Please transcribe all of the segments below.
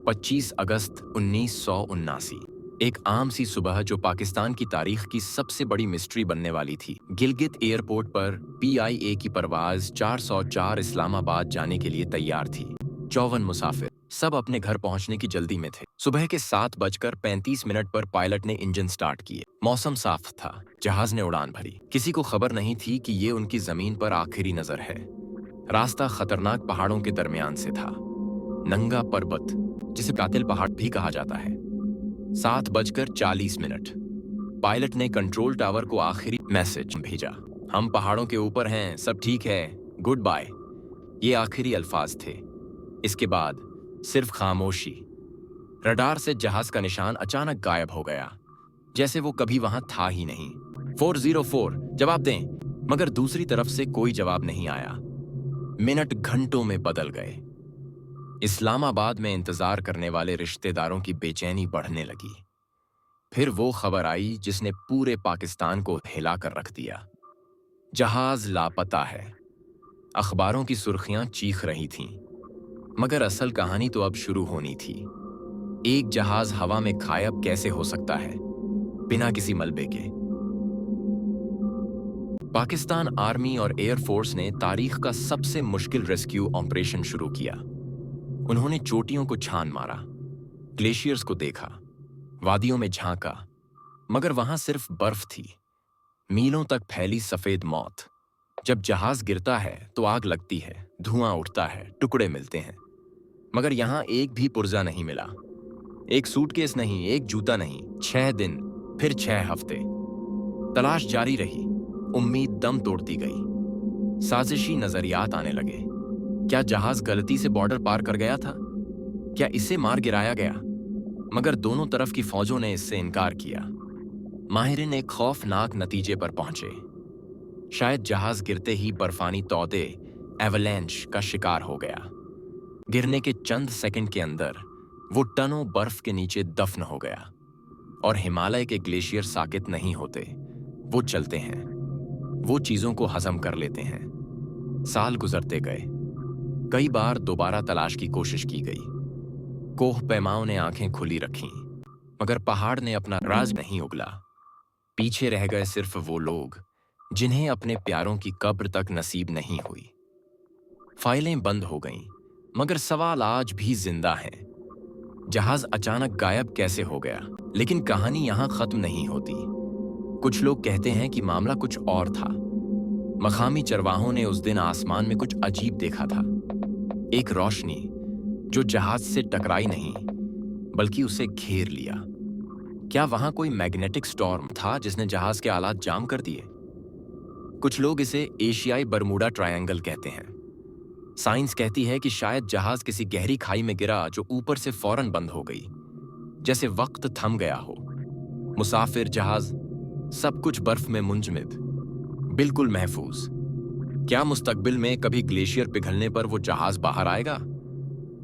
25 अगस्त 1979। एक आम सी सुबह जो पाकिस्तान की तारीख की सबसे बड़ी मिस्ट्री बनने वाली थी। गिलगित एयरपोर्ट पर PIA की परवाज 404 इस्लामाबाद जाने के लिए तैयार थी। 54 मुसाफिर, सब अपने घर पहुंचने की जल्दी में थे। सुबह के 7:35 पर पायलट ने इंजन स्टार्ट किए। मौसम साफ था, जहाज ने उड़ान भरी। किसी को खबर नहीं थी कि ये उनकी जमीन पर आखिरी नजर है। रास्ता खतरनाक पहाड़ों के दरमियान से था। नंगा पर्वत, जिसे कातिल पहाड़ भी कहा जाता है। 7:40 पायलट ने कंट्रोल टावर को आखिरी मैसेज भेजा। हम पहाड़ों के ऊपर हैं, सब ठीक है, गुड बाय। ये आखिरी अल्फाज थे। इसके बाद सिर्फ खामोशी। रडार से जहाज का निशान अचानक गायब हो गया, जैसे वो कभी वहां था ही नहीं। 404 जवाब दें, मगर दूसरी तरफ से कोई जवाब नहीं आया। मिनट घंटों में बदल गए। इस्लामाबाद में इंतजार करने वाले रिश्तेदारों की बेचैनी बढ़ने लगी। फिर वो खबर आई जिसने पूरे पाकिस्तान को हिला कर रख दिया। जहाज लापता है। अखबारों की सुर्खियां चीख रही थीं, मगर असल कहानी तो अब शुरू होनी थी। एक जहाज हवा में गायब कैसे हो सकता है, बिना किसी मलबे के? पाकिस्तान आर्मी और एयरफोर्स ने तारीख का सबसे मुश्किल रेस्क्यू ऑपरेशन शुरू किया। उन्होंने चोटियों को छान मारा, ग्लेशियर्स को देखा, वादियों में झांका, मगर वहां सिर्फ बर्फ थी। मीलों तक फैली सफेद मौत। जब जहाज गिरता है तो आग लगती है, धुआं उठता है, टुकड़े मिलते हैं, मगर यहां एक भी पुर्जा नहीं मिला। एक सूटकेस नहीं, एक जूता नहीं। 6 दिन, फिर 6 हफ्ते। तलाश जारी रही। उम्मीद दम तोड़ती गई। साजिशी नजरियात आने लगे। क्या जहाज गलती से बॉर्डर पार कर गया था? क्या इसे मार गिराया गया? मगर दोनों तरफ की फौजों ने इससे इनकार किया। माहिरीन एक खौफनाक नतीजे पर पहुंचे। शायद जहाज गिरते ही बर्फानी तौदे एवलांच का शिकार हो गया। गिरने के चंद सेकंड के अंदर वो टनों बर्फ के नीचे दफन हो गया। और हिमालय के ग्लेशियर साकित नहीं होते, वो चलते हैं, वो चीजों को हजम कर लेते हैं। साल गुजरते गए। कई बार दोबारा तलाश की कोशिश की गई। कोह पैमाओं ने आंखें खुली रखीं, मगर पहाड़ ने अपना राज नहीं उगला। पीछे रह गए सिर्फ वो लोग जिन्हें अपने प्यारों की कब्र तक नसीब नहीं हुई। फाइलें बंद हो गईं, मगर सवाल आज भी जिंदा हैं। जहाज अचानक गायब कैसे हो गया? लेकिन कहानी यहां खत्म नहीं होती। कुछ लोग कहते हैं कि मामला कुछ और था। मकामी चरवाहों ने उस दिन आसमान में कुछ अजीब देखा था। एक रोशनी जो जहाज से टकराई नहीं, बल्कि उसे घेर लिया। क्या वहां कोई मैग्नेटिक स्टॉर्म था जिसने जहाज के आलात जाम कर दिए? कुछ लोग इसे एशियाई बरमूडा ट्रायंगल कहते हैं। साइंस कहती है कि शायद जहाज किसी गहरी खाई में गिरा जो ऊपर से फौरन बंद हो गई, जैसे वक्त थम गया हो। मुसाफिर, जहाज, सब कुछ बर्फ में मुंजमद, बिल्कुल महफूज। क्या मुस्तकबिल में कभी ग्लेशियर पिघलने पर वो जहाज बाहर आएगा?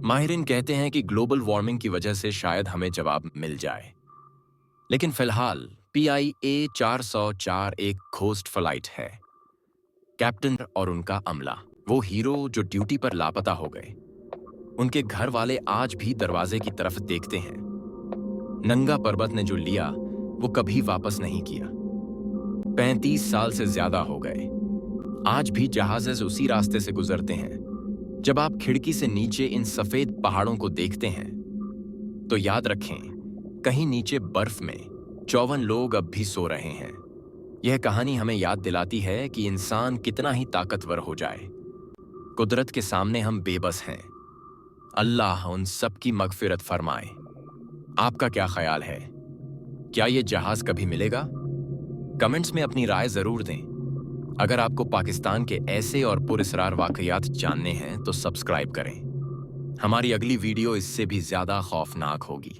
माहिरीन कहते हैं कि ग्लोबल वार्मिंग की वजह से शायद हमें जवाब मिल जाए। लेकिन फिलहाल PIA 404 एक घोस्ट फ्लाइट है। कैप्टन और उनका अमला, वो हीरो जो ड्यूटी पर लापता हो गए। उनके घर वाले आज भी दरवाजे की तरफ देखते हैं। नंगा पर्वत ने जो लिया वो कभी वापस नहीं किया। 35 साल से ज्यादा हो गए। आज भी जहाज़ उसी रास्ते से गुजरते हैं। जब आप खिड़की से नीचे इन सफेद पहाड़ों को देखते हैं तो याद रखें, कहीं नीचे बर्फ में 54 लोग अब भी सो रहे हैं। यह कहानी हमें याद दिलाती है कि इंसान कितना ही ताकतवर हो जाए, कुदरत के सामने हम बेबस हैं। अल्लाह उन सब की मगफिरत फरमाए। आपका क्या ख्याल है? क्या ये जहाज कभी मिलेगा? कमेंट्स में अपनी राय जरूर दें। अगर आपको पाकिस्तान के ऐसे और पुरअसरार वाकयात जानने हैं तो सब्सक्राइब करें। हमारी अगली वीडियो इससे भी ज्यादा खौफनाक होगी।